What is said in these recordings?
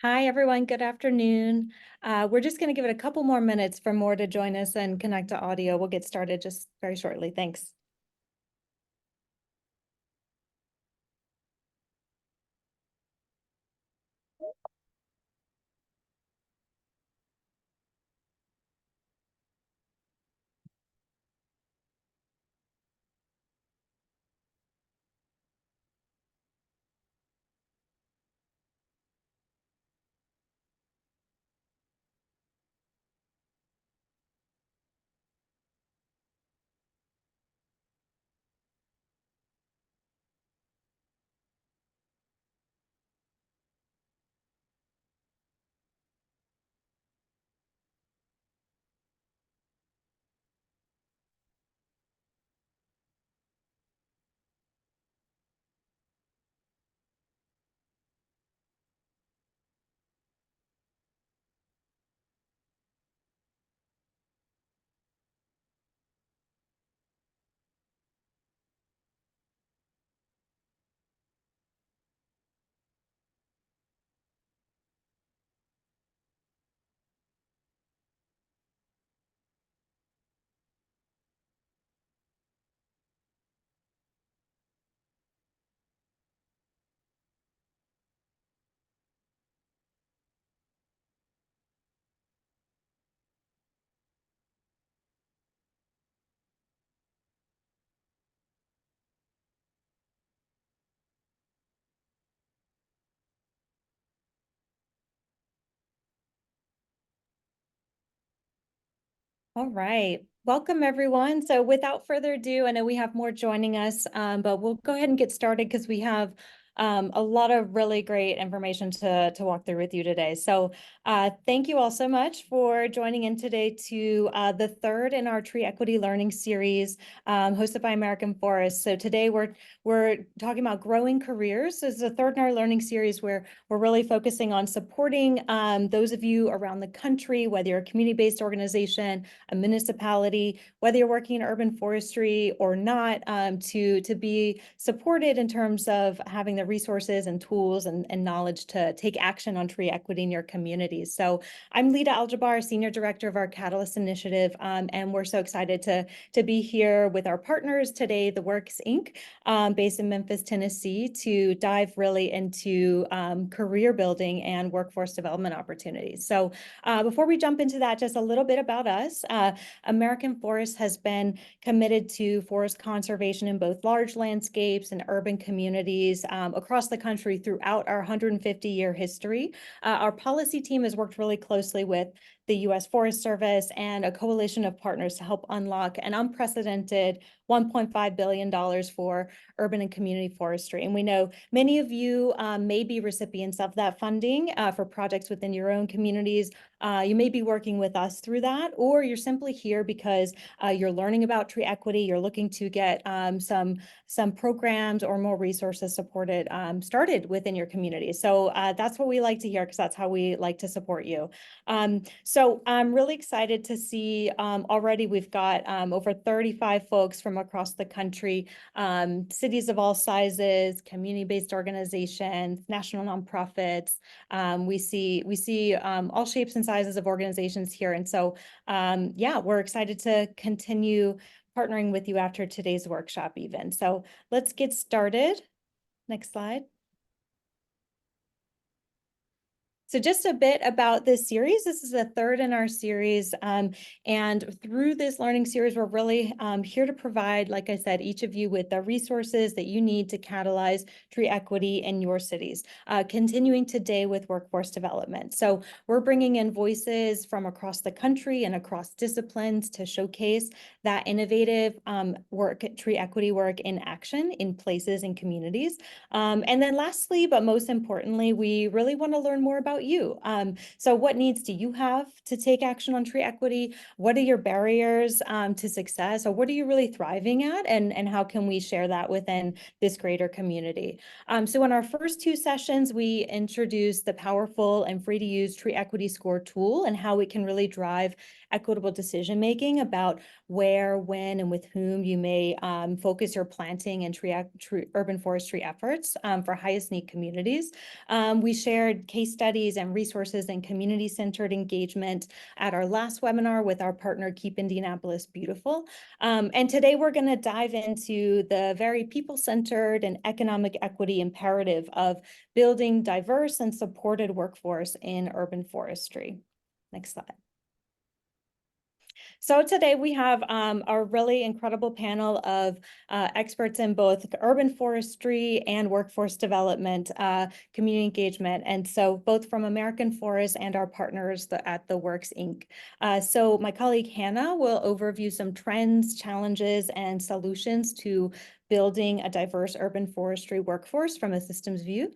Hi, everyone. Good afternoon. We're just going to give it a couple more minutes for more to join us and connect to audio. We'll get started just very shortly. Thanks. All right. Welcome, everyone. So without further ado, I know we have more joining us, but we'll go ahead and get started because we have a lot of really great information to walk through with you today. So thank you all so much for joining in today to the third in our Tree Equity Learning Series hosted by American Forest. So today we're talking about growing careers. This is the third in our learning series where we're really focusing on supporting those of you around the country, whether you're a community-based organization, a municipality, whether you're working in urban forestry or not, to be supported in terms of having the resources and tools and knowledge to take action on tree equity in your communities. So I'm Lita Aljabar, Senior Director of our Catalyst Initiative, and we're so excited to be here with our partners today, The Works Inc., based in Memphis, Tennessee, to dive really into career building and workforce development opportunities. So before we jump into that, just a little bit about us. American Forest has been committed to forest conservation in both large landscapes and urban communities across the country throughout our 150-year history. Our policy team has worked really closely with the U.S. Forest Service and a coalition of partners to help unlock an unprecedented $1.5 billion for urban and community forestry. And we know many of you may be recipients of that funding for projects within your own communities. You may be working with us through that, or you're simply here because you're learning about tree equity, you're looking to get some programs or more resources supported, started within your community. So that's what we like to hear because that's how we like to support you. So I'm really excited to see already we've got over 35 folks from across the country, cities of all sizes, community-based organizations, national nonprofits. We see all shapes and sizes of organizations here. And so, yeah, we're excited to continue partnering with you after today's workshop even. So let's get started. Next slide. So just a bit about this series. This is the third in our series. And through this learning series, we're really here to provide, like I said, each of you with the resources that you need to catalyze tree equity in your cities, continuing today with workforce development. So we're bringing in voices from across the country and across disciplines to showcase that innovative work, tree equity work in action in places and communities. And then lastly, but most importantly, we really want to learn more about you. So what needs do you have to take action on tree equity? What are your barriers to success? Or what are you really thriving at? And how can we share that within this greater community? So in our first two sessions, we introduced the powerful and free to use tree equity score tool and how it can really drive equitable decision-making about where, when, and with whom you may focus your planting and urban forestry efforts for highest need communities. We shared case studies and resources and community-centered engagement at our last webinar with our partner Keep Indianapolis Beautiful. And today we're going to dive into the very people-centered and economic equity imperative of building diverse and supported workforce in urban forestry. Next slide. So today we have a really incredible panel of experts in both urban forestry and workforce development, community engagement, and so both from American Forest and our partners at the Works Inc. So my colleague Hannah will overview some trends, challenges, and solutions to building a diverse urban forestry workforce from a systems view,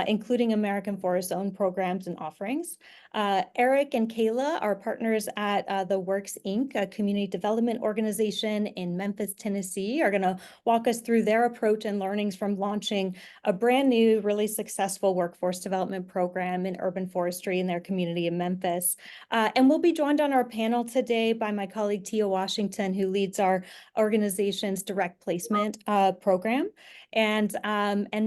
including American Forest's own programs and offerings. Eric and Kayla are partners at the Works Inc., a community development organization in Memphis, Tennessee, are going to walk us through their approach and learnings from launching a brand new, really successful workforce development program in urban forestry in their community in Memphis. And we'll be joined on our panel today by my colleague Tia Washington, who leads our organization's direct placement program. And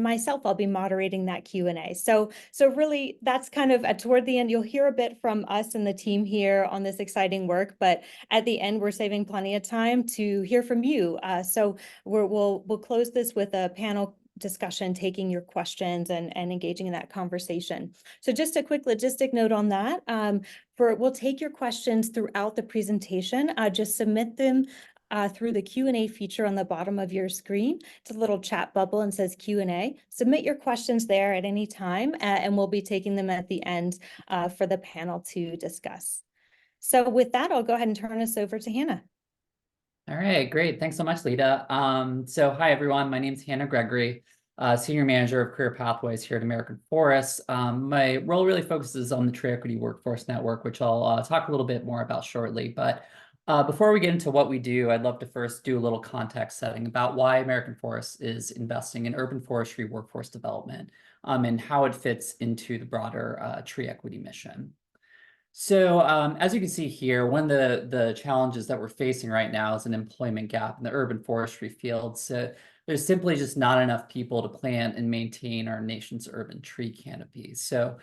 myself, I'll be moderating that Q&A. So really, that's kind of toward the end, you'll hear a bit from us and the team here on this exciting work, but at the end, we're saving plenty of time to hear from you. So we'll close this with a panel discussion, taking your questions and engaging in that conversation. So just a quick logistic note on that. We'll take your questions throughout the presentation. Just submit them through the Q&A feature on the bottom of your screen. It's a little chat bubble and says Q&A. Submit your questions there at any time, and we'll be taking them at the end for the panel to discuss. So with that, I'll go ahead and turn this over to Hannah. All right, great. Thanks so much, Lita. So hi, everyone. My name is Hannah Gregory, Senior Manager of Career Pathways here at American Forest. My role really focuses on the Tree Equity Workforce Network, which I'll talk a little bit more about shortly. But before we get into what we do, I'd love to first do a little context setting about why American Forest is investing in urban forestry workforce development and how it fits into the broader tree equity mission. So as you can see here, one of the challenges that we're facing right now is an employment gap in the urban forestry field. So there's simply just not enough people to plant and maintain our nation's urban tree canopies. So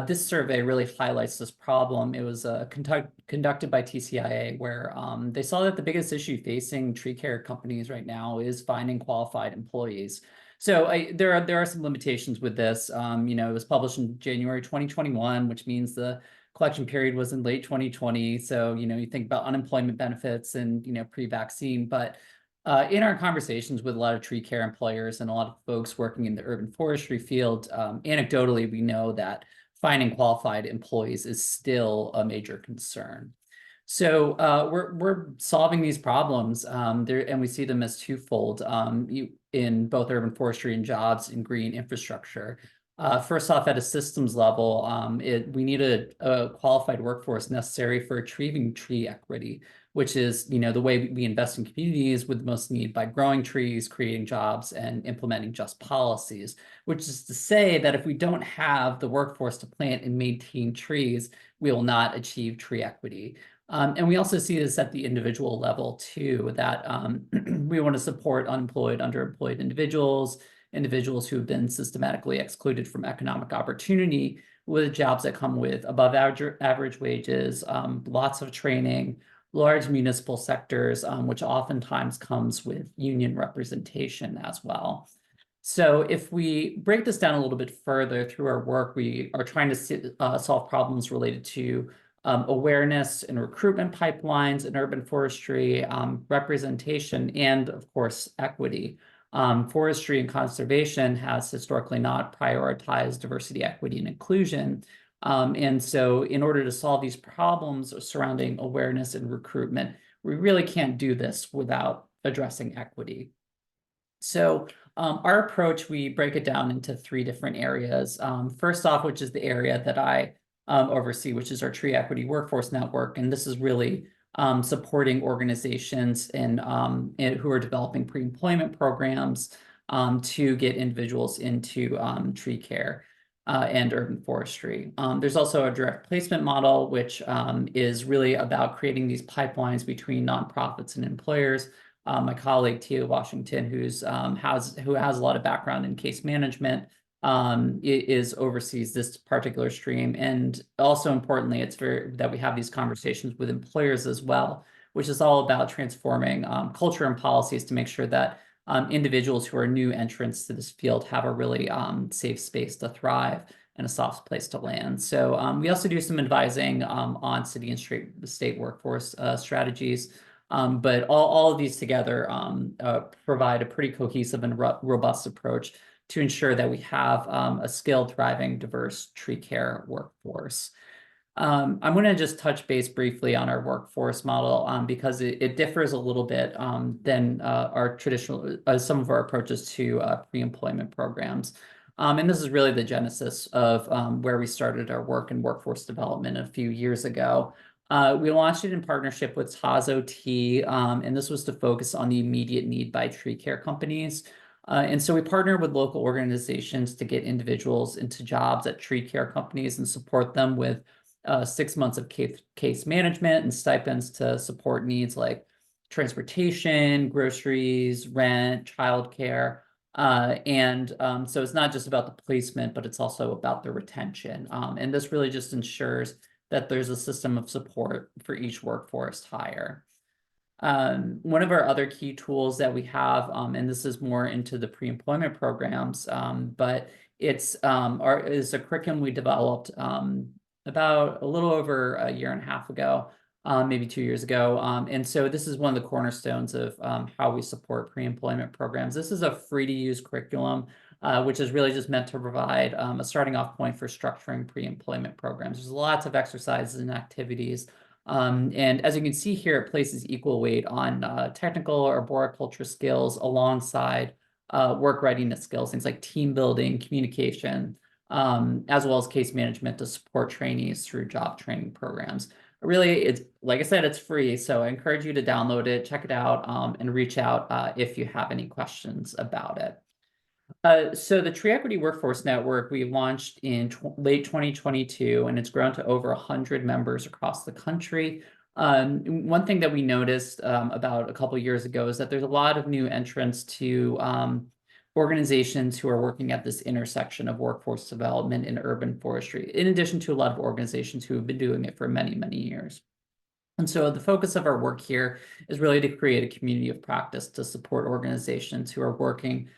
this survey really highlights this problem. It was conducted by TCIA, where they saw that the biggest issue facing tree care companies right now is finding qualified employees. So there are some limitations with this. It was published in January 2021, which means the collection period was in late 2020. So, you think about unemployment benefits and, pre-vaccine, but in our conversations with a lot of tree care employers and a lot of folks working in the urban forestry field, anecdotally, we know that finding qualified employees is still a major concern. So we're solving these problems and we see them as twofold in both urban forestry and jobs and green infrastructure. First off, at a systems level, we need a qualified workforce necessary for achieving tree equity, which is, the way we invest in communities with the most need by growing trees, creating jobs, and implementing just policies, which is to say that if we don't have the workforce to plant and maintain trees, we will not achieve tree equity. And we also see this at the individual level too, that we want to support unemployed, underemployed individuals who have been systematically excluded from economic opportunity with jobs that come with above average wages, lots of training, large municipal sectors, which oftentimes comes with union representation as well. So if we break this down a little bit further through our work, we are trying to solve problems related to awareness and recruitment pipelines in urban forestry, representation, and of course, equity. Forestry and conservation has historically not prioritized diversity, equity, and inclusion. And so in order to solve these problems surrounding awareness and recruitment, we really can't do this without addressing equity. So our approach, we break it down into three different areas. First off, which is the area that I oversee, which is our Tree Equity Workforce Network. And this is really supporting organizations and who are developing pre-employment programs to get individuals into tree care. and urban forestry. There's also a direct placement model, which is really about creating these pipelines between nonprofits and employers. My colleague Tia Washington, who has a lot of background in case management, oversees this particular stream. And also importantly, it's that we have these conversations with employers as well, which is all about transforming culture and policies to make sure that individuals who are new entrants to this field have a really safe space to thrive and a soft place to land. So we also do some advising on city and state workforce strategies. But all of these together provide a pretty cohesive and robust approach to ensure that we have a skilled, thriving, diverse tree care workforce. I'm going to just touch base briefly on our workforce model because it differs a little bit than our traditional, some of our approaches to pre-employment programs. And this is really the genesis of where we started our work in workforce development a few years ago. We launched it in partnership with TAS-OT, and this was to focus on the immediate need by tree care companies. And so we partner with local organizations to get individuals into jobs at tree care companies and support them with 6 months of case management and stipends to support needs like transportation, groceries, rent, childcare. So it's not just about the placement, but it's also about the retention. And this really just ensures that there's a system of support for each workforce hire. One of our other key tools that we have, and this is more into the pre-employment programs, but is a curriculum we developed about a little over a year and a half ago, maybe 2 years ago. And so this is one of the cornerstones of how we support pre-employment programs. This is a free-to-use curriculum, which is really just meant to provide a starting off point for structuring pre-employment programs. There's lots of exercises and activities. And as you can see here, it places equal weight on technical or arboriculture skills alongside work readiness skills, things like team building, communication, as well as case management to support trainees through job training programs. Really, it's like I said, it's free, so I encourage you to download it, check it out, and reach out if you have any questions about it. So the Tree Equity Workforce Network, we launched in late 2022, and it's grown to over 100 members across the country. One thing that we noticed about a couple years ago is that there's a lot of new entrants to organizations who are working at this intersection of workforce development and urban forestry, in addition to a lot of organizations who have been doing it for many, many years. And so the focus of our work here is really to create a community of practice to support organizations who are working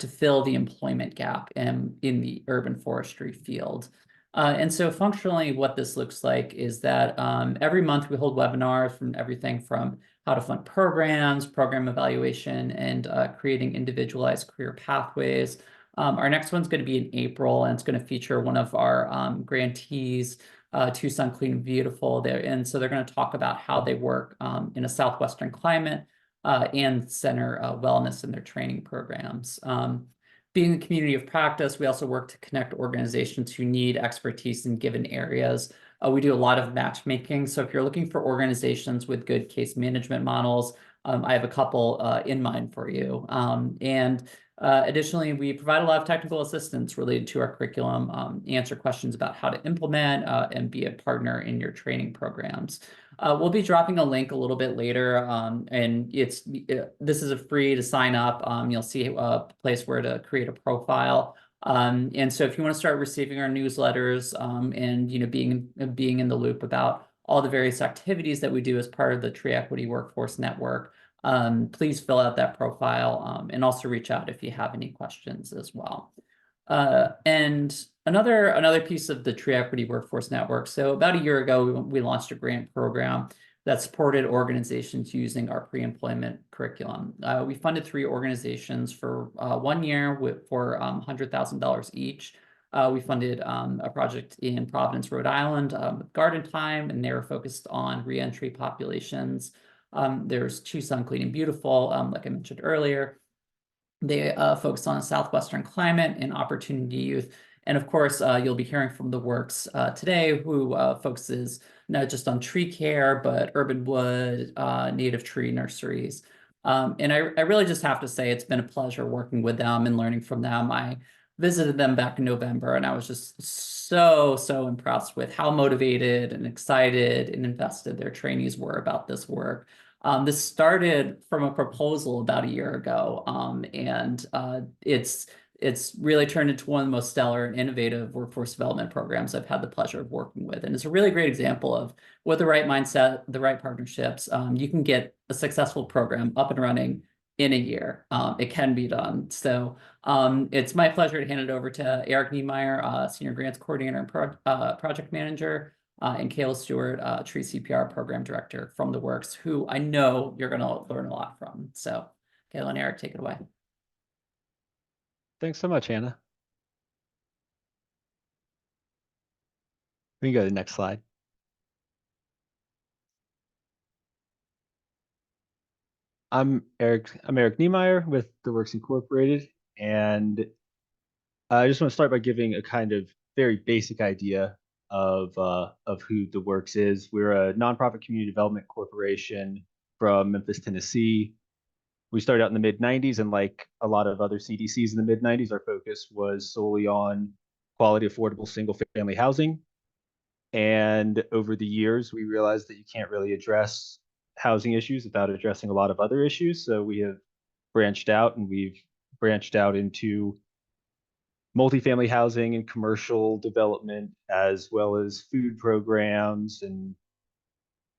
to fill the employment gap in the urban forestry field. And so functionally what this looks like is that every month we hold webinars from everything from how to fund programs, program evaluation, and creating individualized career pathways. Our next one's going to be in April, and it's going to feature one of our grantees, Tucson Clean and Beautiful. And so they're going to talk about how they work in a Southwestern climate and center wellness in their training programs. Being a community of practice, we also work to connect organizations who need expertise in given areas. We do a lot of matchmaking. So if you're looking for organizations with good case management models, I have a couple in mind for you. Additionally, we provide a lot of technical assistance related to our curriculum, answer questions about how to implement and be a partner in your training programs. We'll be dropping a link a little bit later, and this is a free to sign up. You'll see a place where to create a profile. And so if you want to start receiving our newsletters and being in the loop about all the various activities that we do as part of the Tree Equity Workforce Network, please fill out that profile and also reach out if you have any questions as well. And another piece of the Tree Equity Workforce Network. So about a year ago, we launched a grant program that supported organizations using our pre-employment curriculum. We funded 3 organizations for 1 year for $100,000 each. We funded a project in Providence, Rhode Island, with Garden Time, and they were focused on reentry populations. There's Tucson Clean and Beautiful, like I mentioned earlier. They focus on a Southwestern climate and opportunity youth. And of course, you'll be hearing from the works today who focuses not just on tree care, but urban wood, native tree nurseries. And I really just have to say it's been a pleasure working with them and learning from them. visited them back in November, and I was just so impressed with how motivated and excited and invested their trainees were about this work. This started from a proposal about a year ago, and it's really turned into one of the most stellar and innovative workforce development programs I've had the pleasure of working with. And it's a really great example of, with the right mindset, the right partnerships, you can get a successful program up and running in a year. It can be done. So it's my pleasure to hand it over to Eric Niemeyer, Senior Grants Coordinator and Project Manager, and Kayla Stewart, Tree CPR Program Director from the Works, who I know you're going to learn a lot from. So Kayla and Eric, take it away. Thanks so much, Hannah. We can go to the next slide. I'm Eric Niemeyer with The Works Incorporated, and I just want to start by giving a kind of very basic idea of who The Works is. We're a nonprofit community development corporation from Memphis, Tennessee. We started out in the mid-90s, and like a lot of other CDCs in the mid-90s, our focus was solely on quality, affordable, single-family housing. And over the years, we realized that you can't really address housing issues without addressing a lot of other issues. So we have branched out, and we've branched out into multifamily housing and commercial development, as well as food programs and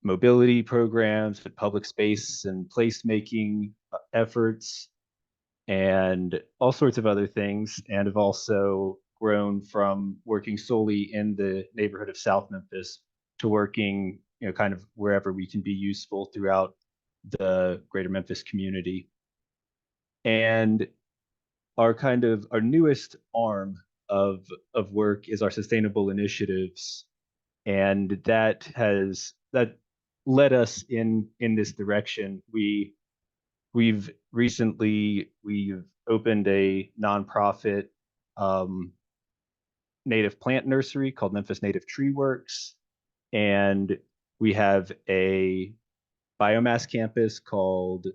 mobility programs, and public space and placemaking efforts, and all sorts of other things, and have also grown from working solely in the neighborhood of South Memphis to working, kind of wherever we can be useful throughout the greater Memphis community. And our newest arm of work is our sustainable initiatives, and that led us in this direction. We've opened a nonprofit native plant nursery called Memphis Native Tree Works, and we have a biomass campus called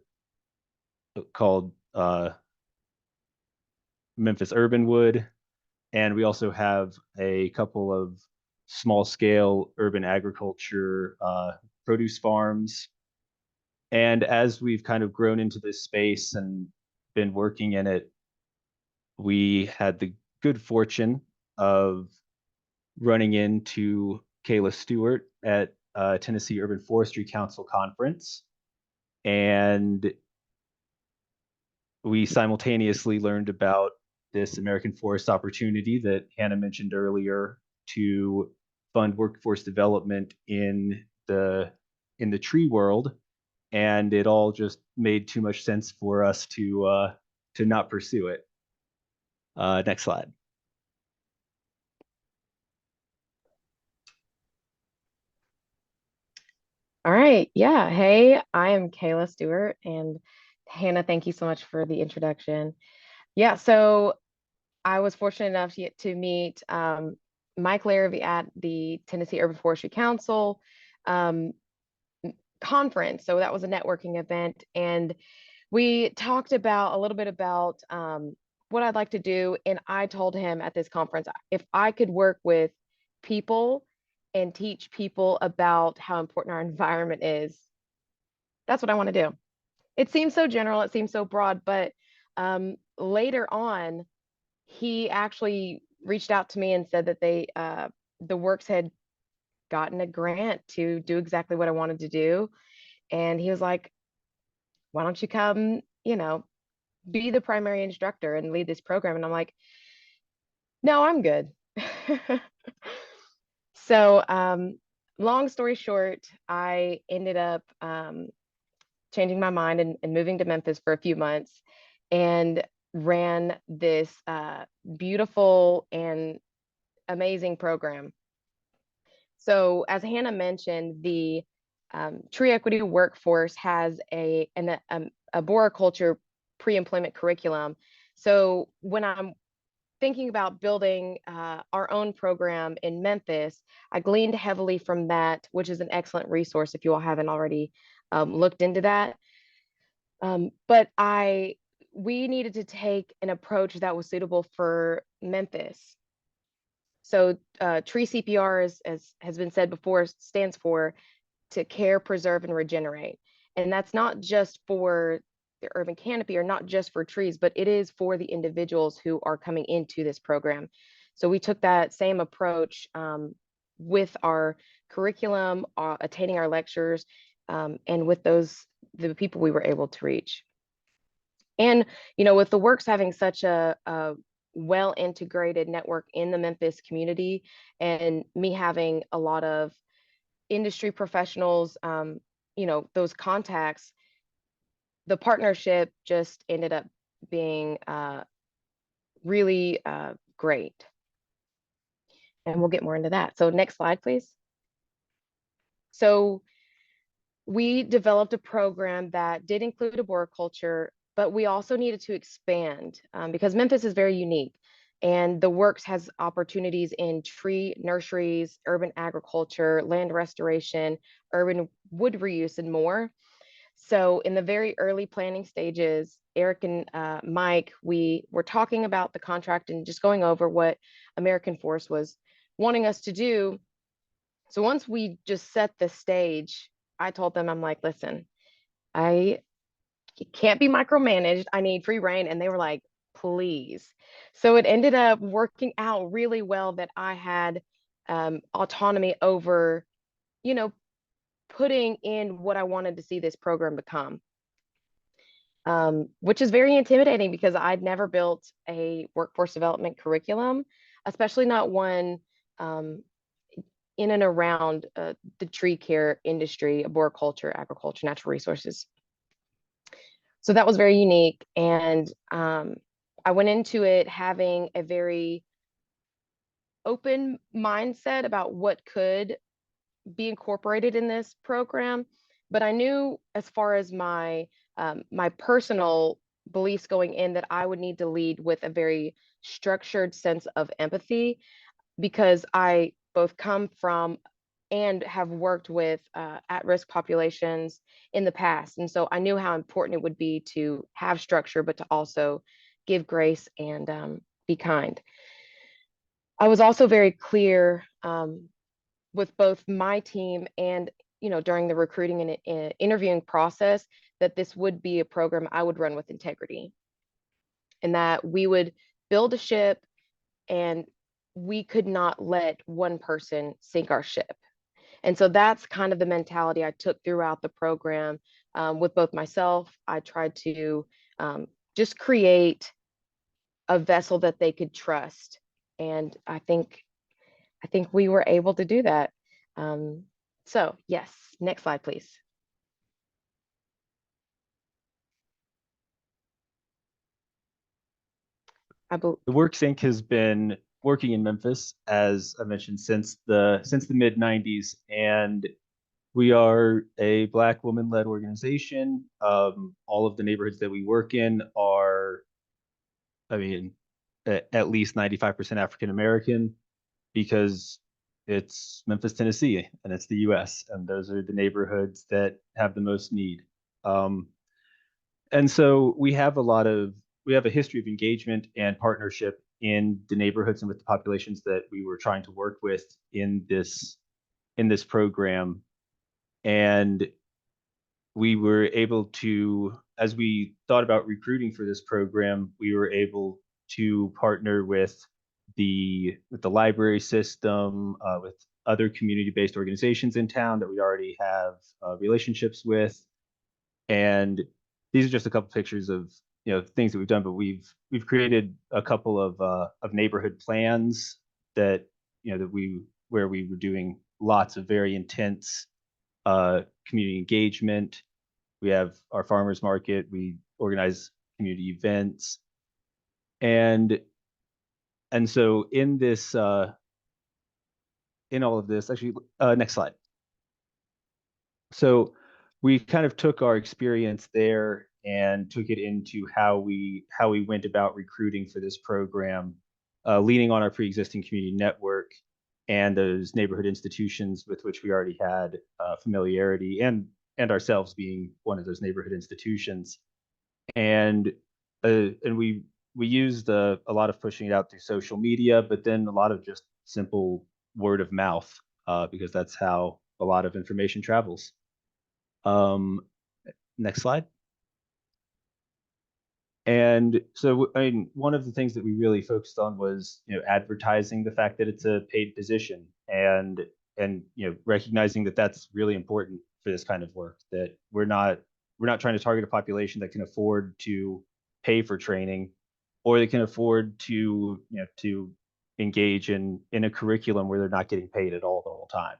Memphis Urban Wood, and we also have a couple of small scale urban agriculture produce farms. And as we've kind of grown into this space and been working in it, we had the good fortune of running into Kayla Stewart at Tennessee Urban Forestry Council conference. And we simultaneously learned about this American Forest opportunity that Hannah mentioned earlier to fund workforce development in the tree world. And it all just made too much sense for us to not pursue it. Next slide. All right. Yeah. Hey, I am Kayla Stewart, and Hannah, thank you so much for the introduction. Yeah. So I was fortunate enough to get to meet Mike Larrabee at the Tennessee Urban Forestry Council conference. So that was a networking event, and we talked about a little bit about what I'd like to do. And I told him at this conference, if I could work with people and teach people about how important our environment is, that's what I want to do. It seems so general, it seems so broad, but later on, he actually reached out to me and said that the Works had gotten a grant to do exactly what I wanted to do. And he was like, why don't you come, be the primary instructor and lead this program? And I'm like, no, I'm good. So long story short, I ended up changing my mind and moving to Memphis for a few months, and ran this beautiful and amazing program. So as Hannah mentioned, the Tree Equity Workforce has a arboriculture pre-employment curriculum. So when I'm thinking about building our own program in Memphis, I gleaned heavily from that, which is an excellent resource if you all haven't already looked into that. But we needed to take an approach that was suitable for Memphis. So tree CPR, as has been said before, stands for to care, preserve, and regenerate. And that's not just for the urban canopy or not just for trees, but it is for the individuals who are coming into this program. So we took that same approach with our curriculum, attending our lectures, and with the people we were able to reach. And, with the works having such a well integrated network in the Memphis community, and me having a lot of industry professionals, those contacts, the partnership just ended up being really great. And we'll get more into that. So next slide, please. So we developed a program that did include arboriculture, but we also needed to expand because Memphis is very unique. And the works has opportunities in tree nurseries, urban agriculture, land restoration, urban wood reuse, and more. So in the very early planning stages, Eric and Mike, we were talking about the contract and just going over what American Forest was wanting us to do. So once we just set the stage, I told them, I'm like, listen, I can't be micromanaged. I need free reign. And they were like, please. So it ended up working out really well that I had autonomy over, putting in what I wanted to see this program become. Which is very intimidating because I'd never built a workforce development curriculum, especially not one in and around the tree care industry, arboriculture, agriculture, natural resources. So that was very unique. And I went into it having a very open mindset about what could be incorporated in this program. But I knew, as far as my personal beliefs going in, that I would need to lead with a very structured sense of empathy, because I both come from and have worked with at-risk populations in the past. And so I knew how important it would be to have structure, but to also give grace and be kind. I was also very clear with both my team and, during the recruiting and interviewing process, that this would be a program I would run with integrity, and that we would build a ship and we could not let one person sink our ship. And so that's kind of the mentality I took throughout the program. With both myself, I tried to just create a vessel that they could trust. And I think we were able to do that. So yes, next slide, please. The Works Inc. has been working in Memphis, as I mentioned, since the mid '90s, and we are a Black woman-led organization. All of the neighborhoods that we work in are, I mean, at least 95% African American, because it's Memphis, Tennessee, and it's the U.S., and those are the neighborhoods that have the most need. And so we have a history of engagement and partnership in the neighborhoods and with the populations that we were trying to work with in this program. And we were able to, as we thought about recruiting for this program, we were able to partner with the library system, with other community-based organizations in town that we already have relationships with. And these are just a couple pictures of things that we've done, but we've created a couple of neighborhood plans that where we were doing lots of very intense community engagement. We have our farmers market. We organize community events, and so in this in all of this, actually, next slide. So we kind of took our experience there and took it into how we went about recruiting for this program, leaning on our pre-existing community network and those neighborhood institutions with which we already had familiarity, and ourselves being one of those neighborhood institutions. And we we used a lot of pushing it out through social media, but then a lot of just simple word of mouth, because that's how a lot of information travels. Next slide. And so, I mean, one of the things that we really focused on was, advertising the fact that it's a paid position, and recognizing that that's really important for this kind of work. That we're not trying to target a population that can afford to pay for training, or they can afford to engage in a curriculum where they're not getting paid at all the whole time.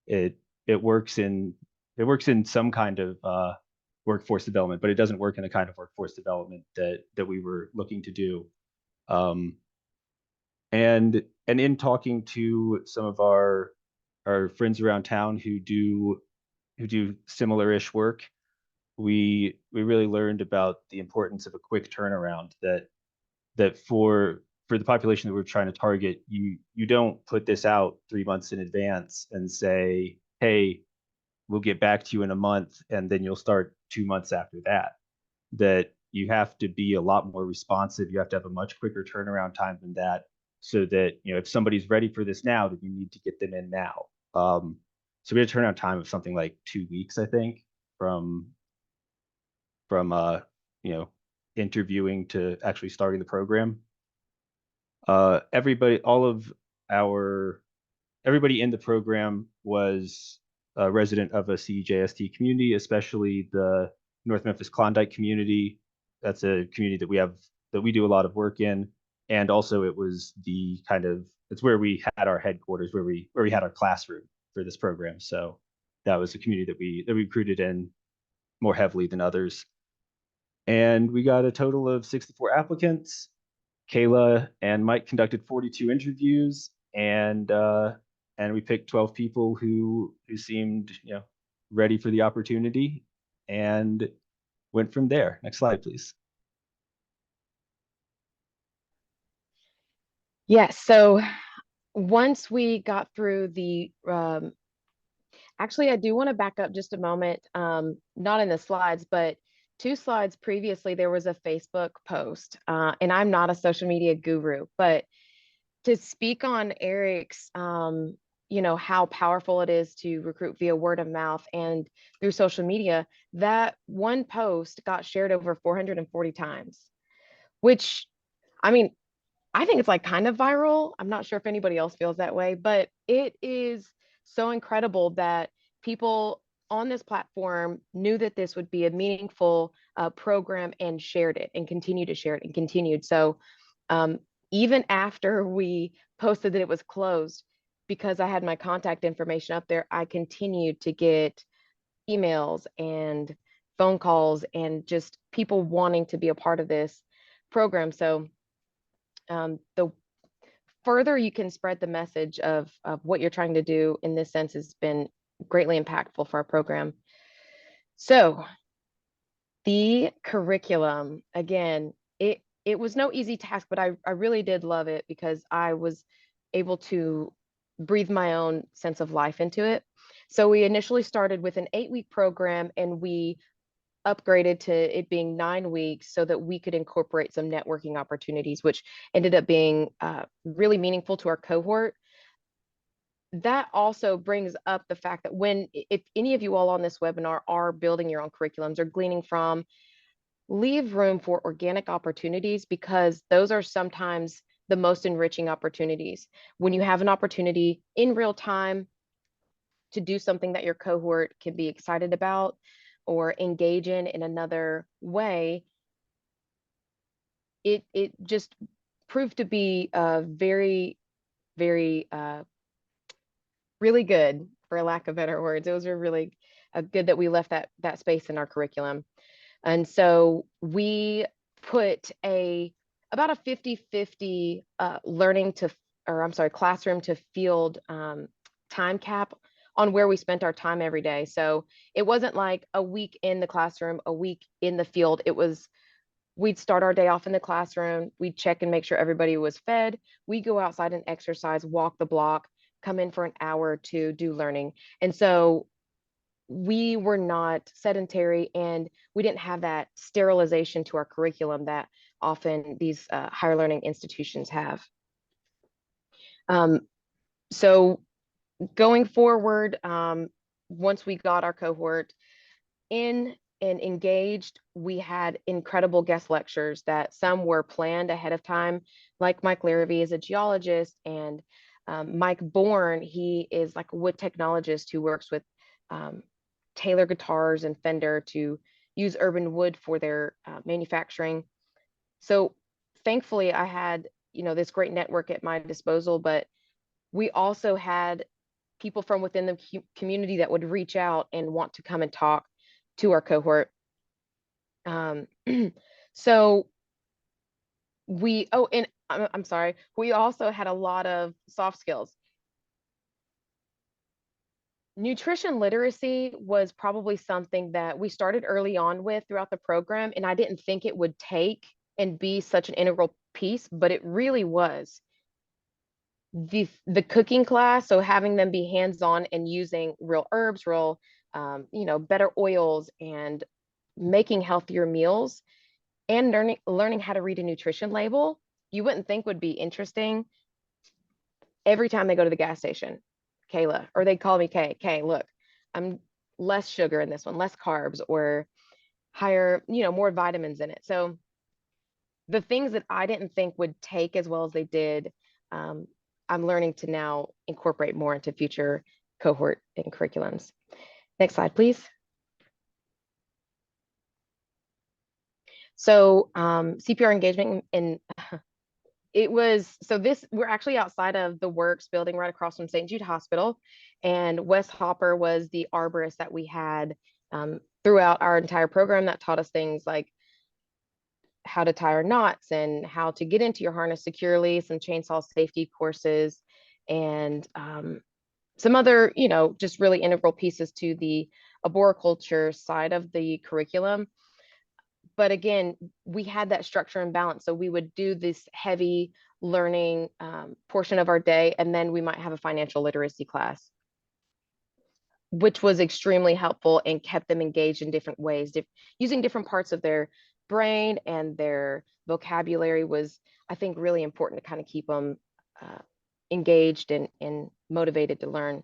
It it works in it works in some kind of workforce development, but it doesn't work in the kind of workforce development that we were looking to do. Um, and in talking to some of our friends around town who do similar-ish work, we really learned about the importance of a quick turnaround. That for the population that we're trying to target, you don't put this out 3 months in advance and say, hey, we'll get back to you in a month, and then you'll start 2 months after that. That you have to be a lot more responsive. You have to have a much quicker turnaround time than that, so that if somebody's ready for this now, then you need to get them in now. So we had a turnaround time of something like 2 weeks, I think, from you know interviewing to actually starting the program. Everybody, all of our everybody in the program was a resident of a CJST community, especially the North Memphis Klondike community. That's a community that we do a lot of work in, and also it's where we had our headquarters, where we had our classroom for this program. So that was a community that we recruited in more heavily than others. And we got a total of 64 applicants. Kayla and Mike conducted 42 interviews, and we picked 12 people who seemed ready for the opportunity, and went from there. Next slide, please. Yes. So once we got through actually, I do want to back up just a moment. Not in the slides, but 2 slides previously, there was a Facebook post, and I'm not a social media guru, but to speak on Eric's, how powerful it is to recruit via word of mouth and through social media, that one post got shared over 440 times, which, I mean, I think it's like kind of viral. I'm not sure if anybody else feels that way, but it is so incredible that people on this platform knew that this would be a meaningful program and shared it and continue to share it and continued. So um, even after we posted that it was closed, because I had my contact information up there, I continued to get emails and phone calls and just people wanting to be a part of this program. So the further you can spread the message of what you're trying to do in this sense has been greatly impactful for our program. So the curriculum, again, it was no easy task, but I really did love it because I was able to breathe my own sense of life into it. So we initially started with an 8-week program, and we upgraded to it being 9 weeks so that we could incorporate some networking opportunities, which ended up being really meaningful to our cohort. That also brings up the fact that if any of you all on this webinar are building your own curriculums or gleaning from, leave room for organic opportunities, because those are sometimes the most enriching opportunities. When you have an opportunity in real time to do something that your cohort can be excited about or engage in another way, it just proved to be very, very really good, for lack of better words. It was really good that we left that space in our curriculum. And so we put about a 50-50 classroom to field time cap on where we spent our time every day. So it wasn't like a week in the classroom, a week in the field. It was, we'd start our day off in the classroom, we'd check and make sure everybody was fed, we go outside and exercise, walk the block, come in for an hour to do learning. And so we were not sedentary, and we didn't have that sterilization to our curriculum that often these higher learning institutions have. So going forward, once we got our cohort in and engaged, we had incredible guest lectures that some were planned ahead of time, like Mike Larrabee is a geologist, and Mike Bourne, he is like a wood technologist who works with Taylor Guitars and Fender to use urban wood for their manufacturing. So thankfully I had, this great network at my disposal, but we also had people from within the community that would reach out and want to come and talk to our cohort. So and I'm sorry, we also had a lot of soft skills. Nutrition literacy was probably something that we started early on with throughout the program, and I didn't think it would take and be such an integral piece, but it really was. The cooking class, so having them be hands-on and using real herbs, real better oils, and making healthier meals, and learning how to read a nutrition label, you wouldn't think would be interesting. Every time they go to the gas station, Kayla, or they call me Kay, look, I'm less sugar in this one, less carbs, or higher, more vitamins in it. So the things that I didn't think would take as well as they did, I'm learning to now incorporate more into future cohort and curriculums. Next slide, please. So CPR engagement, and we're actually outside of the Works building right across from St. Jude Hospital, and Wes Hopper was the arborist that we had throughout our entire program that taught us things like how to tie our knots and how to get into your harness securely, some chainsaw safety courses, and some other, just really integral pieces to the arboriculture side of the curriculum. But again, we had that structure and balance. So we would do this heavy learning portion of our day, and then we might have a financial literacy class, which was extremely helpful and kept them engaged in different ways. Using different parts of their brain and their vocabulary was, I think, really important to kind of keep them engaged and motivated to learn.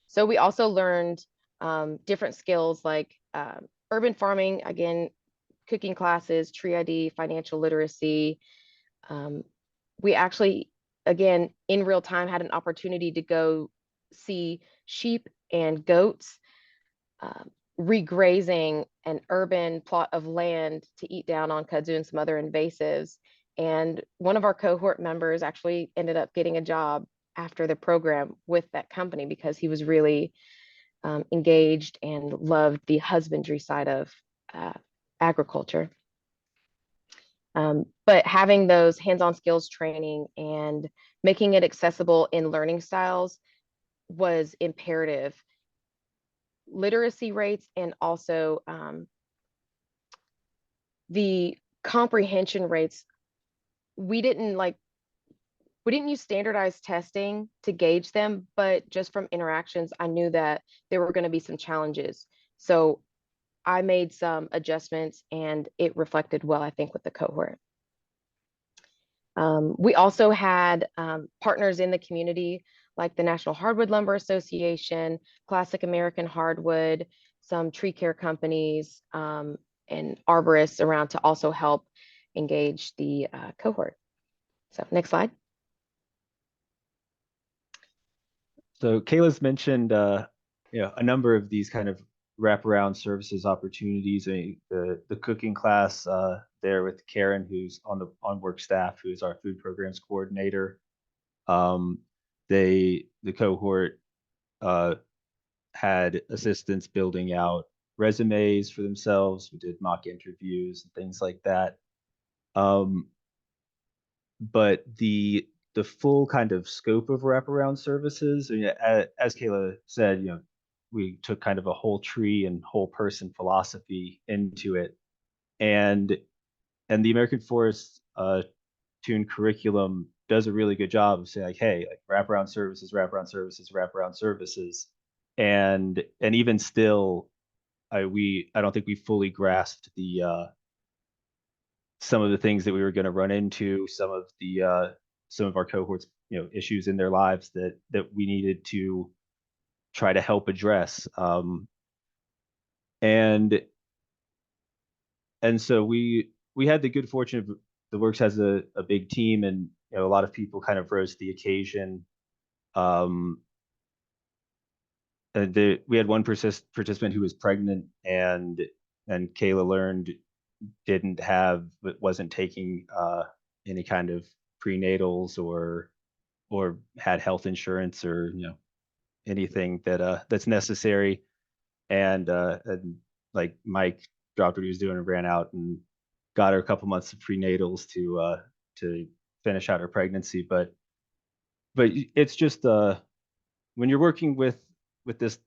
So we also learned different skills like urban farming, again, cooking classes, tree ID, financial literacy. We actually, again, in real time had an opportunity to go see sheep and goats regrazing an urban plot of land to eat down on kudzu and some other invasives. And one of our cohort members actually ended up getting a job after the program with that company because he was really engaged and loved the husbandry side of agriculture. But having those hands-on skills training and making it accessible in learning styles was imperative. Literacy rates and also the comprehension rates, we didn't use standardized testing to gauge them, but just from interactions, I knew that there were going to be some challenges. So I made some adjustments and it reflected well, I think, with the cohort. We also had partners in the community like the National Hardwood Lumber Association, Classic American Hardwood, some tree care companies, and arborists around to also help engage the cohort. So next slide. So Kayla's mentioned a number of these kind of wraparound services opportunities. The cooking class there with Karen, who's on work staff, who is our food programs coordinator. The cohort had assistants building out resumes for themselves. We did mock interviews and things like that. But the full kind of scope of wraparound services, as Kayla said, we took kind of a whole tree and whole person philosophy into it, and the American Forest tuned curriculum does a really good job of saying, like, hey, like wraparound services, wraparound services, wraparound services, and even still, I don't think we fully grasped the some of the things that we were going to run into, some of our cohorts, issues in their lives that we needed to try to help address. And so we had the good fortune of the Works has a big team, and a lot of people kind of rose to the occasion. And we had one participant who was pregnant, and Kayla learned wasn't taking any kind of prenatals or had health insurance, or anything that's necessary. And like Mike dropped what he was doing and ran out and got her a couple months of prenatals to finish out her pregnancy. But it's just when you're working with this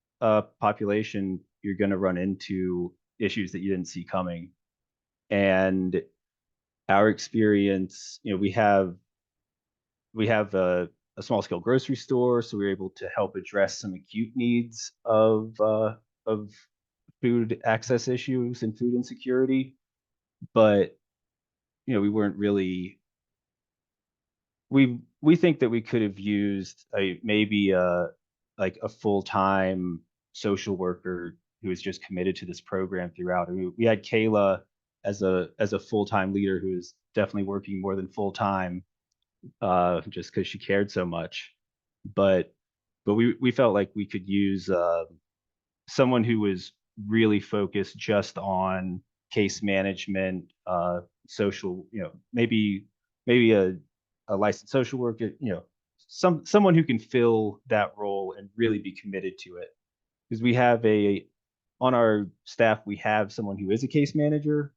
population, you're going to run into issues that you didn't see coming. And our experience, we have a small scale grocery store, so we were able to help address some acute needs of food access issues and food insecurity. But we weren't really we think that we could have used maybe like a full-time social worker who is just committed to this program throughout. I mean, we had Kayla as a full-time leader who is definitely working more than full-time, just because she cared so much. But we felt like we could use someone who was really focused just on case management, social, maybe a licensed social worker, someone who can fill that role and really be committed to it. Because on our staff, we have someone who is a case manager,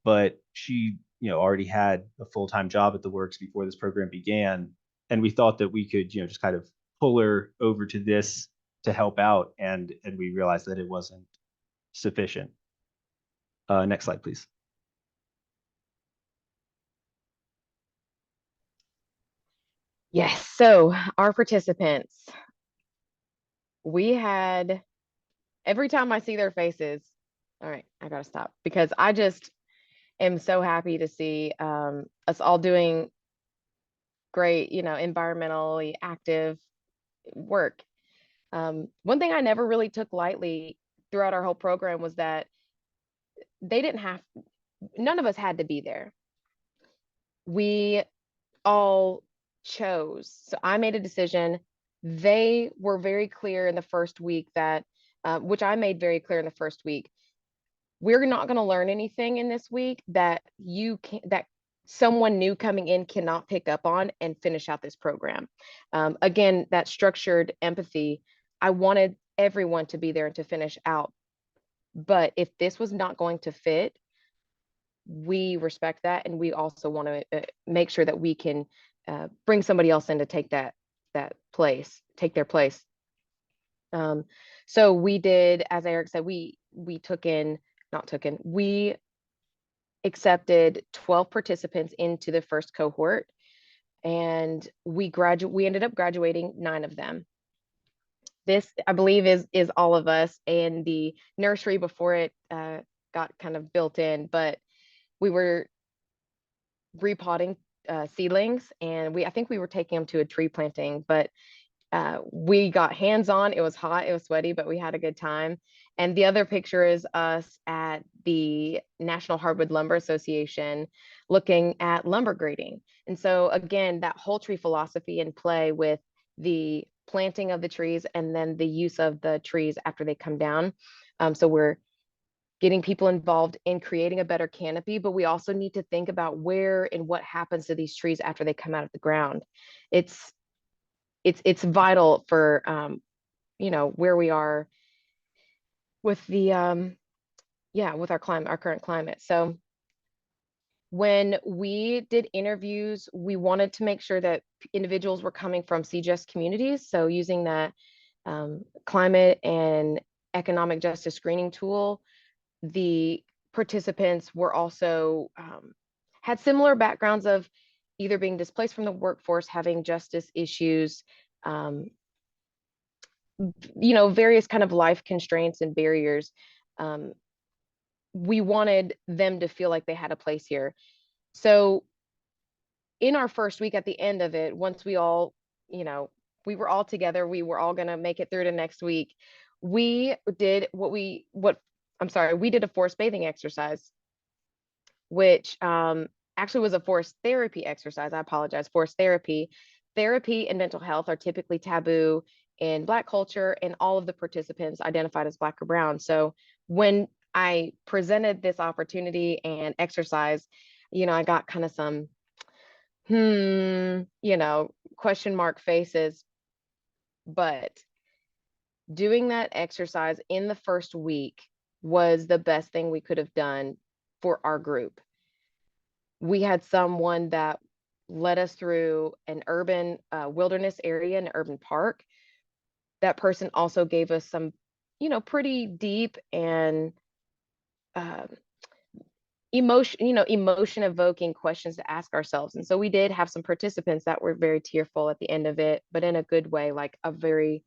but she, already had a full-time job at the Works before this program began. And we thought that we could, just kind of pull her over to this to help out. And we realized that it wasn't sufficient. Next slide, please. Yes. So our participants, we had, every time I see their faces, all right, I gotta stop, because I just am so happy to see us all doing great, environmentally active work. One thing I never really took lightly throughout our whole program was that none of us had to be there. We all chose. So I made a decision. They were very clear in the first week that, which I made very clear in the first week, we're not going to learn anything in this week that that someone new coming in cannot pick up on and finish out this program. Again, that structured empathy, I wanted everyone to be there and to finish out. But if this was not going to fit, we respect that, and we also want to make sure that we can bring somebody else in to take their place. So we did, as Eric said, we accepted 12 participants into the first cohort, and we ended up graduating 9 of them. This, I believe, is all of us, and the nursery before it got kind of built in, but we were repotting seedlings, and I think we were taking them to a tree planting, but we got hands-on. It was hot, it was sweaty, but we had a good time. And the other picture is us at the National Hardwood Lumber Association looking at lumber grading. And so again, that whole tree philosophy in play with the planting of the trees and then the use of the trees after they come down. So we're getting people involved in creating a better canopy, but we also need to think about where and what happens to these trees after they come out of the ground. It's vital for where we are with the with our current climate. So when we did interviews, we wanted to make sure that individuals were coming from CJS communities. So using that climate and economic justice screening tool, the participants were also had similar backgrounds of either being displaced from the workforce, having justice issues, various kind of life constraints and barriers. Um, we wanted them to feel like they had a place here. So in our first week, at the end of it, once we all, we were all together, we were all going to make it through to next week. We did we did a forest bathing exercise, which actually was a forest therapy exercise. I apologize. Forest therapy. Therapy and mental health are typically taboo in Black culture, and all of the participants identified as Black or Brown. So when I presented this opportunity and exercise, I got kind of some, question mark faces. But doing that exercise in the first week was the best thing we could have done for our group. We had someone that led us through an urban wilderness area, an urban park. That person also gave us some, pretty deep and uh, emotion evoking questions to ask ourselves. And so we did have some participants that were very tearful at the end of it, but in a good way, like a very,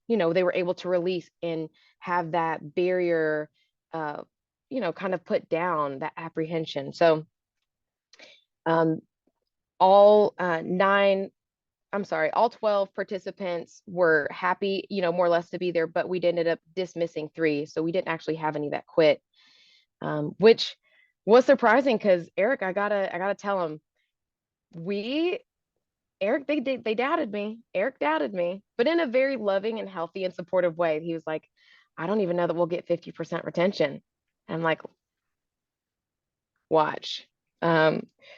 they were able to release and have that barrier, kind of put down, that apprehension. So um, all all 12 participants were happy, more or less to be there, but we ended up dismissing 3. So we didn't actually have any that quit, which was surprising because Eric, I gotta tell him, they doubted me. Eric doubted me, but in a very loving and healthy and supportive way. He was like, I don't even know that we'll get 50% retention. I'm like, watch.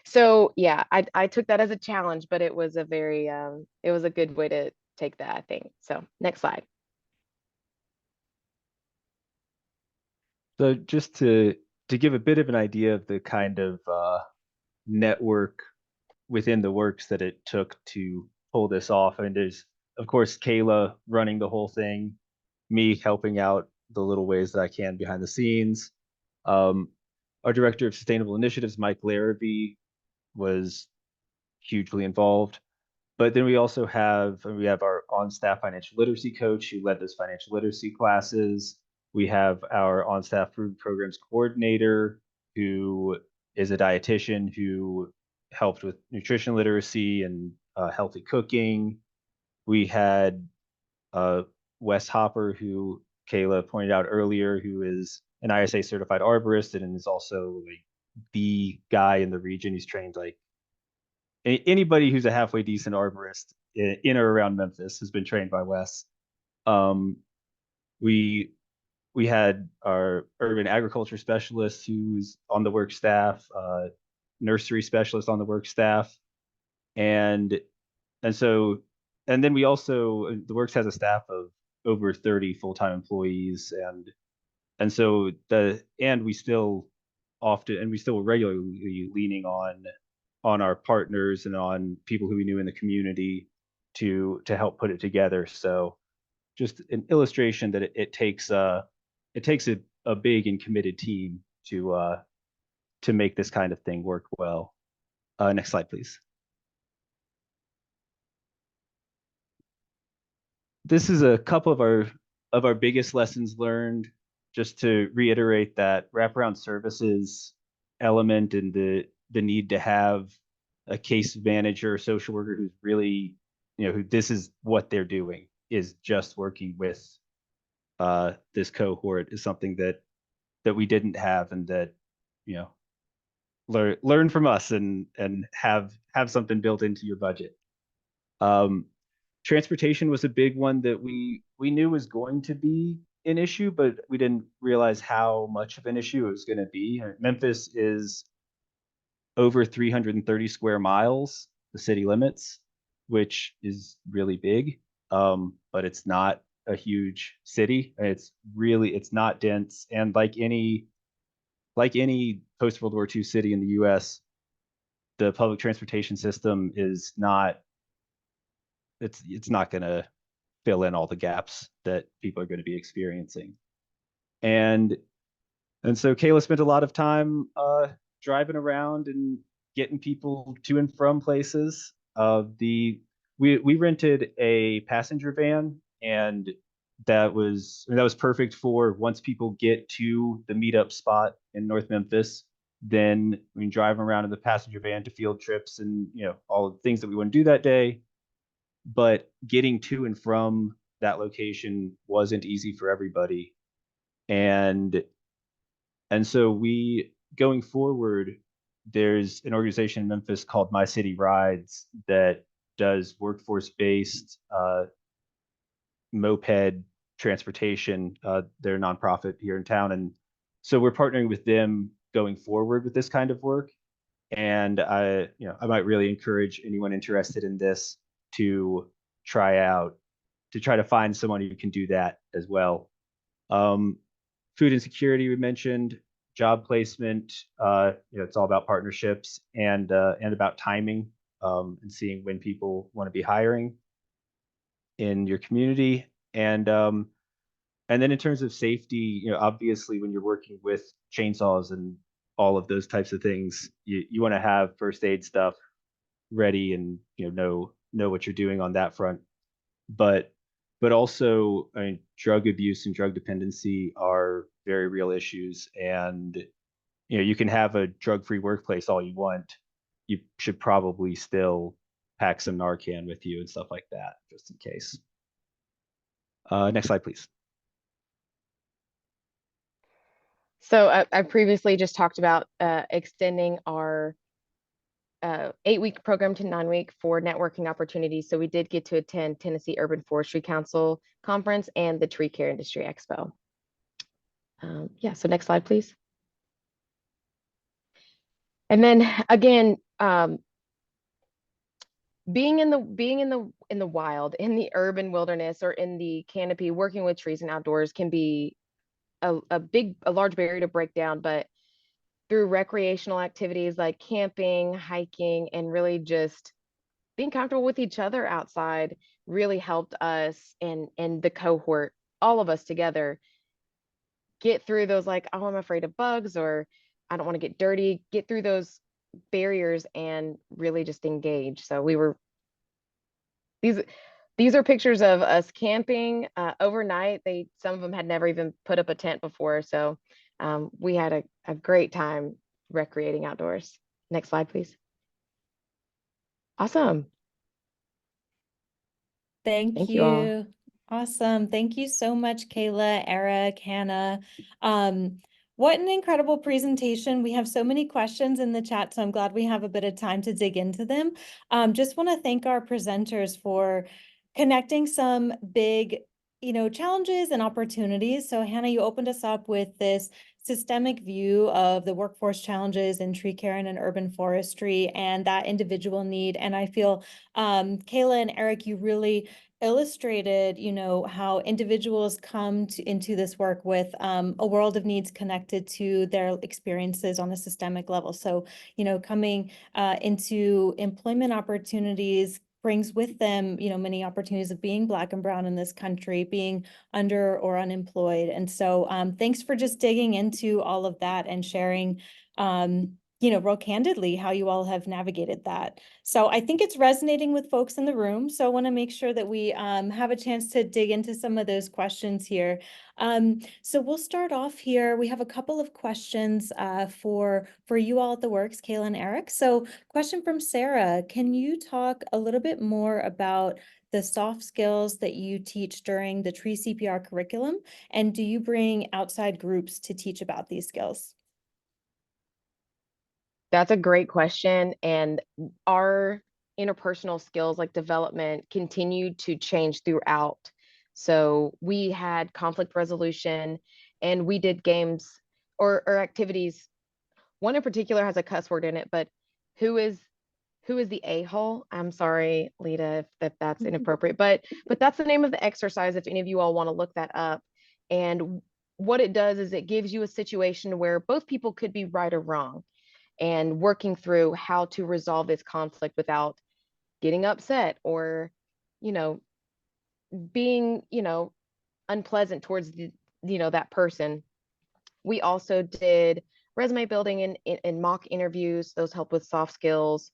So yeah, I took that as a challenge, but it was it was a good way to take that, I think. So next slide. So just to give a bit of an idea of the kind of network within the works that it took to pull this off. I mean, there's of course Kayla running the whole thing, me helping out the little ways that I can behind the scenes. Um, our director of sustainable initiatives, Mike Larrabee, was hugely involved. But then we have our on-staff financial literacy coach who led those financial literacy classes. We have our on-staff food programs coordinator who is a dietitian who helped with nutrition literacy and healthy cooking. We had uh, Wes Hopper, who Kayla pointed out earlier, who is an ISA certified arborist and is also like the guy in the region. He's trained like anybody who's a halfway decent arborist in or around Memphis has been trained by Wes. Um, we we had our urban agriculture specialist who's on the work staff, nursery specialist on the work staff, and and so and then we also the works has a staff of over 30 full-time employees, and so we still regularly leaning on our partners and on people who we knew in the community to help put it together. So just an illustration that it takes a big and committed team to make this kind of thing work well. Next slide, please. This is a couple of our biggest lessons learned. Just to reiterate that wraparound services element and the need to have a case manager, social worker who's really, who this is what they're doing, is just working with this cohort, is something that we didn't have, and that you know learn from us and have something built into your budget. Um, Transportation was a big one that we knew was going to be an issue, but we didn't realize how much of an issue it was going to be. Memphis is over 330 square miles, the city limits, which is really big. But it's not a huge city. It's not dense. And like any post World War II city in the US, the public transportation system is not it's not going to fill in all the gaps that people are going to be experiencing. And and so Kayla spent a lot of time driving around and getting people to and from places. We rented a passenger van, and that was perfect for once people get to the meetup spot in North Memphis. Then we can drive around in the passenger van to field trips and all the things that we want to do that day. But getting to and from that location wasn't easy for everybody. And so we, going forward, there's an organization in Memphis called My City Rides that does workforce-based moped transportation. They're a nonprofit here in town, and so we're partnering with them going forward with this kind of work. And I might really encourage anyone interested in this to try out, to try to find someone who can do that as well. Food insecurity we mentioned, job placement. It's all about partnerships and about timing, and seeing when people want to be hiring in your community. And then in terms of safety, obviously when you're working with chainsaws and all of those types of things, you want to have first aid stuff ready and know what you're doing on that front. But also, I mean, drug abuse and drug dependency are very real issues. And you can have a drug-free workplace all you want. You should probably still pack some Narcan with you and stuff like that, just in case. Next slide, please. So I previously just talked about extending our 8-week program to 9-week for networking opportunities. So we did get to attend Tennessee Urban Forestry Council Conference and the Tree Care Industry Expo. Yeah, so next slide, please. And then again, being in the wild, in the urban wilderness, or in the canopy, working with trees and outdoors can be a large barrier to break down. But through recreational activities like camping, hiking, and really just being comfortable with each other outside really helped us and the cohort, all of us together, get through those, like, oh, I'm afraid of bugs, or I don't want to get dirty, get through those barriers and really just engage. So we were, these are pictures of us camping overnight. Some of them had never even put up a tent before. So we had a great time recreating outdoors. Next slide, please. Awesome. Thank you all. you. Awesome. Thank you so much, Kayla, Eric, Hannah. What an incredible presentation. We have so many questions in the chat, so I'm glad we have a bit of time to dig into them. Just want to thank our presenters for connecting some big, challenges and opportunities. So Hannah, you opened us up with this systemic view of the workforce challenges in tree care and in urban forestry and that individual need. And I feel, Kayla and Eric, you really illustrated, how individuals come into this work with a world of needs connected to their experiences on a systemic level. So, coming into employment opportunities brings with them, many opportunities of being Black and brown in this country, being under or unemployed. And so thanks for just digging into all of that and sharing, real candidly how you all have navigated that. So I think it's resonating with folks in the room. So I want to make sure that we have a chance to dig into some of those questions here. So we'll start off here. We have a couple of questions for you all at the Works, Kayla and Eric. So question from Sarah, can you talk a little bit more about the soft skills that you teach during the tree CPR curriculum? And do you bring outside groups to teach about these skills? That's a great question. And our interpersonal skills, like development, continued to change throughout. So we had conflict resolution, and we did games or activities. One in particular has a cuss word in it, but who is the a-hole? I'm sorry, Lita, if that's inappropriate, but that's the name of the exercise, if any of you all want to look that up. And what it does is it gives you a situation where both people could be right or wrong, and working through how to resolve this conflict without getting upset or, being, unpleasant towards that person. We also did resume building and mock interviews. Those help with soft skills.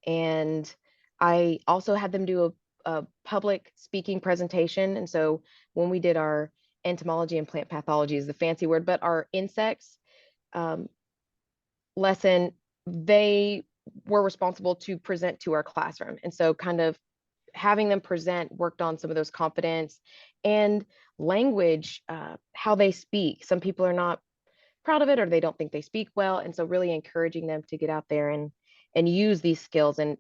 And I also had them do a public speaking presentation. And so when we did our entomology and plant pathology is the fancy word, but our insects um, lesson, they were responsible to present to our classroom. And so kind of having them present worked on some of those confidence and language, how they speak. Some people are not proud of it or they don't think they speak well. And so really encouraging them to get out there and use these skills and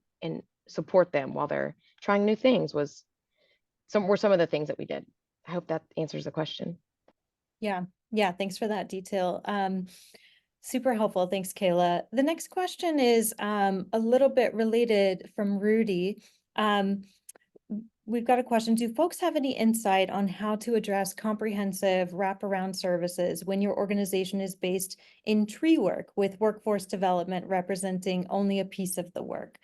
support them while they're trying new things were some of the things that we did. I hope that answers the question. Yeah. Yeah. Thanks for that detail. Super helpful. Thanks, Kayla. The next question is a little bit related from Rudy. We've got a question. Do folks have any insight on how to address comprehensive wraparound services when your organization is based in tree work with workforce development representing only a piece of the work?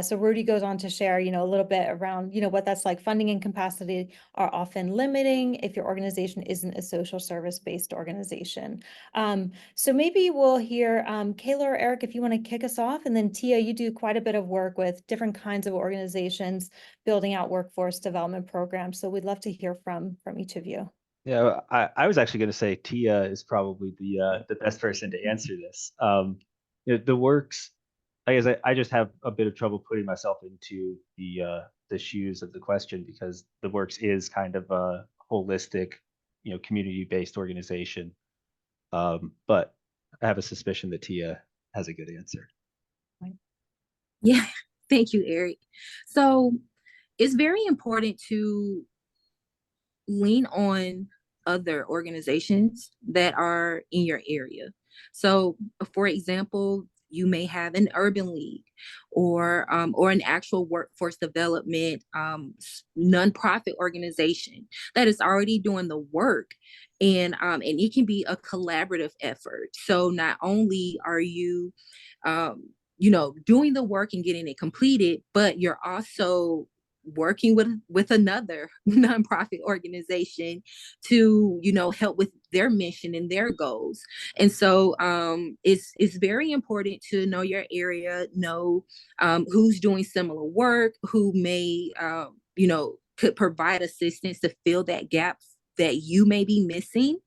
So Rudy goes on to share, a little bit around, what that's like. Funding and capacity are often limiting if your organization isn't a social service-based organization. So maybe we'll hear Kayla or Eric, if you want to kick us off, and then Tia, you do quite a bit of work with different kinds of organizations building out workforce development programs. So we'd love to hear from each of you. Yeah, I was actually going to say Tia is probably the best person to answer this. The works, I guess I just have a bit of trouble putting myself into the shoes of the question because the works is kind of a holistic, community-based organization. But I have a suspicion that Tia has a good answer. Yeah, thank you, Eric. So it's very important to lean on other organizations that are in your area. So, for example, you may have an urban league or an actual workforce development nonprofit organization that is already doing the work, and it can be a collaborative effort. So not only are you doing the work and getting it completed, but you're also working with another nonprofit organization to help with their mission and their goals. And so it's very important to know your area, know who's doing similar work, who may could provide assistance to fill that gap that you may be missing,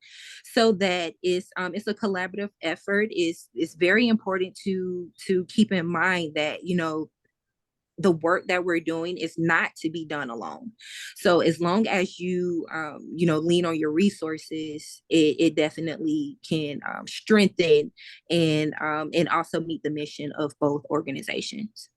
so that it's a collaborative effort. It's very important to keep in mind that the work that we're doing is not to be done alone. So as long as you lean on your resources, it definitely can strengthen and also meet the mission of both organizations.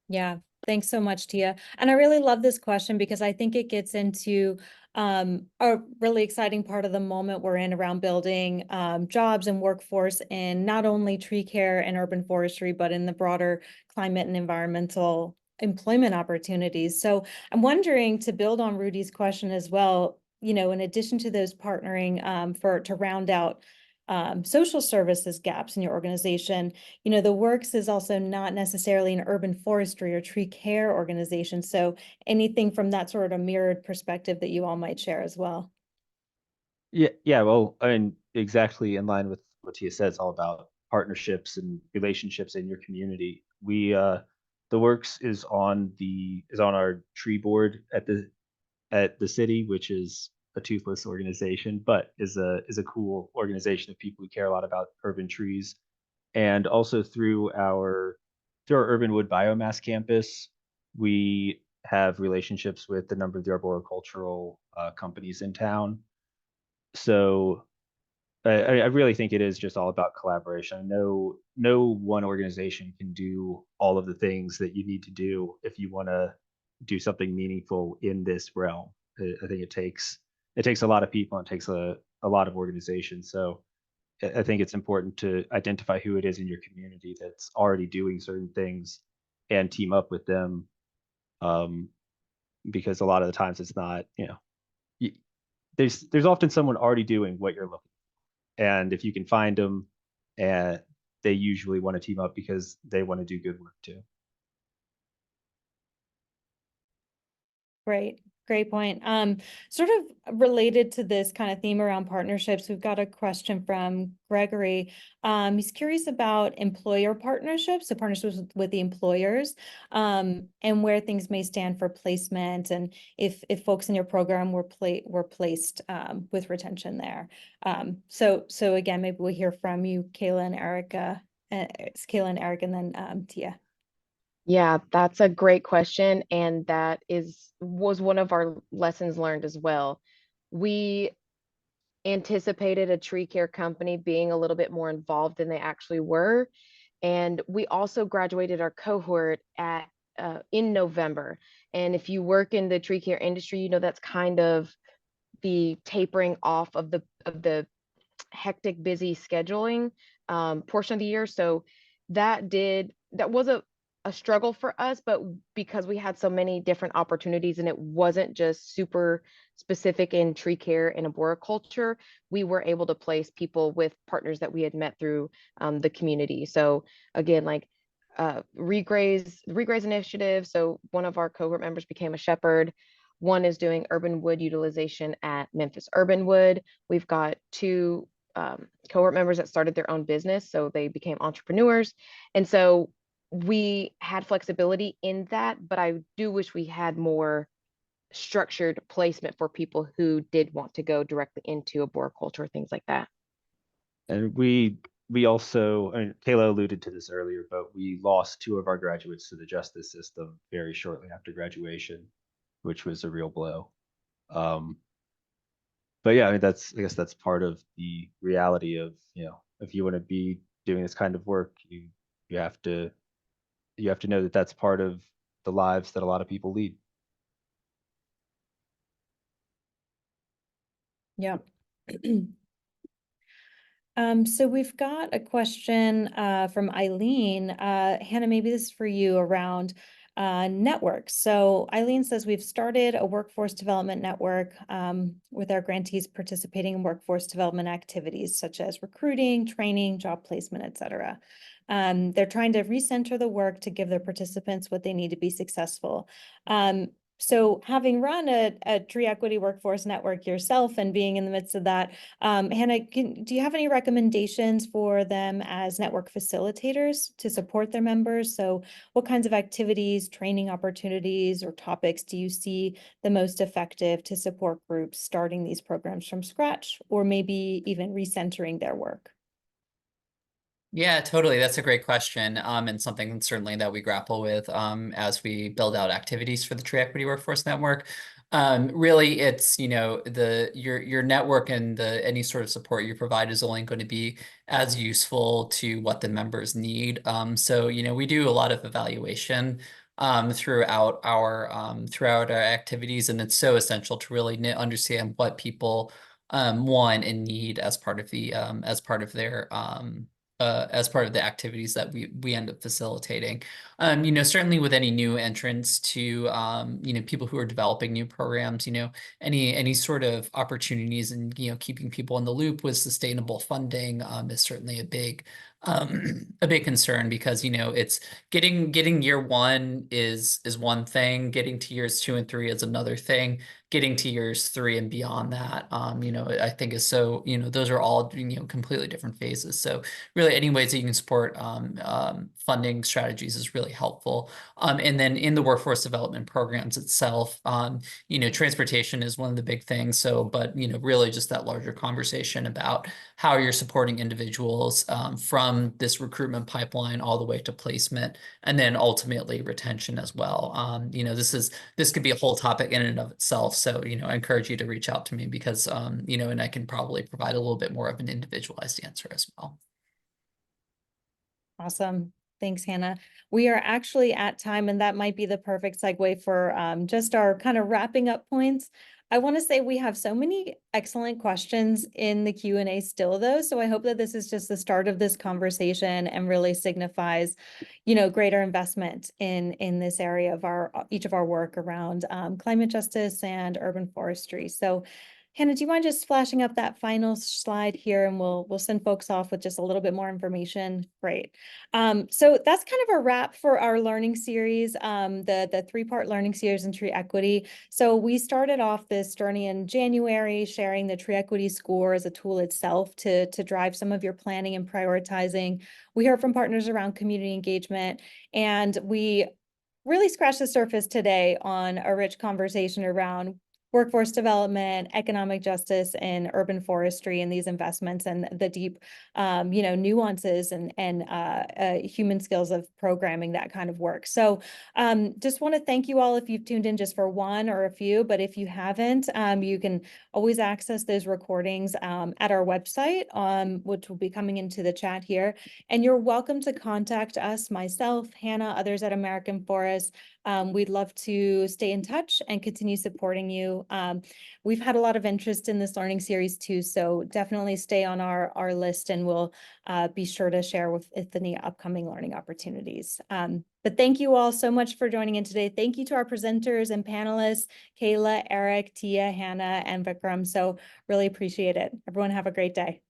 Yeah, thanks so much, Tia. And I really love this question because I think it gets into a really exciting part of the moment we're in around building jobs and workforce in not only tree care and urban forestry, but in the broader climate and environmental employment opportunities. So I'm wondering, to build on Rudy's question as well, in addition to those partnering to round out social services gaps in your organization, the Works is also not necessarily an urban forestry or tree care organization. So anything from that sort of mirrored perspective that you all might share as well. Yeah. Well, I mean, exactly in line with what Tia said, it's all about partnerships and relationships in your community. The Works is on our tree board at the city, which is a toothless organization, but is a cool organization of people who care a lot about urban trees. And also through our urban wood biomass campus, we have relationships with a number of the arboricultural companies in town. So I really think it is just all about collaboration. No one organization can do all of the things that you need to do if you want to do something meaningful in this realm. I think it takes a lot of people and it takes a lot of organizations. So I think it's important to identify who it is in your community that's already doing certain things and team up with them, because a lot of the times it's not, there's often someone already doing what you're looking for. And if you can find them, and they usually want to team up because they want to do good work too. Great. Great point. Sort of related to this kind of theme around partnerships, we've got a question from Gregory. He's curious about employer partnerships, so partnerships with the employers, and where things may stand for placement, and if folks in your program were placed with retention there. So again, maybe we'll hear from you, Kayla and Erica. It's Kayla and Eric, and then Tia. Yeah, that's a great question. And that was one of our lessons learned as well. We anticipated a tree care company being a little bit more involved than they actually were. And we also graduated our cohort in November. And if you work in the tree care industry, you know that's kind of the tapering off of the hectic, busy scheduling portion of the year. So that was a struggle for us, but because we had so many different opportunities and it wasn't just super specific in tree care and arboriculture, we were able to place people with partners that we had met through the community. So again, like regraze initiative. So one of our cohort members became a shepherd. One is doing urban wood utilization at Memphis Urban Wood. We've got two cohort members that started their own business, so they became entrepreneurs. And so we had flexibility in that, but I do wish we had more structured placement for people who did want to go directly into arboriculture, things like that. And we also, and Kayla alluded to this earlier, but we lost 2 of our graduates to the justice system very shortly after graduation, which was a real blow. But yeah, I mean, I guess that's part of the reality of, if you want to be doing this kind of work, you have to know that that's part of the lives that a lot of people lead. Yeah. So we've got a question from Eileen. Hannah, maybe this is for you around networks. So Eileen says we've started a workforce development network with our grantees participating in workforce development activities such as recruiting, training, job placement, et cetera. They're trying to recenter the work to give their participants what they need to be successful. So having run a tree equity workforce network yourself and being in the midst of that, Hannah, do you have any recommendations for them as network facilitators to support their members? So what kinds of activities, training opportunities, or topics do you see the most effective to support groups starting these programs from scratch, or maybe even recentering their work? Yeah, totally. That's a great question, and something certainly that we grapple with as we build out activities for the Tree Equity Workforce Network. Really, it's your network and any sort of support you provide is only going to be as useful to what the members need. So we do a lot of evaluation throughout our activities, and it's so essential to really understand what people want and need as part of their as part of the activities that we end up facilitating. Certainly with any new entrants to, people who are developing new programs, any sort of opportunities and, keeping people in the loop with sustainable funding is certainly a big concern because, it's getting year 1 is one thing, getting to years 2 and 3 is another thing, getting to years 3 and beyond that, I think is so, those are all, completely different phases. So really any ways that you can support funding strategies is really helpful. And then in the workforce development programs itself, transportation is one of the big things. So, but, really just that larger conversation about how you're supporting individuals from this recruitment pipeline all the way to placement, and then ultimately retention as well. This could be a whole topic in and of itself. So, I encourage you to reach out to me because, and I can probably provide a little bit more of an individualized answer as well. Awesome. Thanks, Hannah. We are actually at time, and that might be the perfect segue for just our kind of wrapping up points. I want to say we have so many excellent questions in the Q&A still, though. So I hope that this is just the start of this conversation and really signifies, greater investment in this area of each of our work around climate justice and urban forestry. So Hannah, do you mind just flashing up that final slide here, and we'll send folks off with just a little bit more information? Great. So that's kind of a wrap for our learning series, the three-part learning series in tree equity. So we started off this journey in January, sharing the tree equity score as a tool itself to drive some of your planning and prioritizing. We heard from partners around community engagement, and we really scratched the surface today on a rich conversation around workforce development, economic justice, and urban forestry, and these investments and the deep, nuances and human skills of programming, that kind of work. So just want to thank you all if you've tuned in just for one or a few, but if you haven't, you can always access those recordings at our website, which will be coming into the chat here. And you're welcome to contact us, myself, Hannah, others at American Forest. We'd love to stay in touch and continue supporting you. We've had a lot of interest in this learning series too, so definitely stay on our list, and we'll be sure to share with any upcoming learning opportunities. But thank you all so much for joining in today. Thank you to our presenters and panelists, Kayla, Eric, Tia, Hannah, and Vikram. So really appreciate it. Everyone have a great day.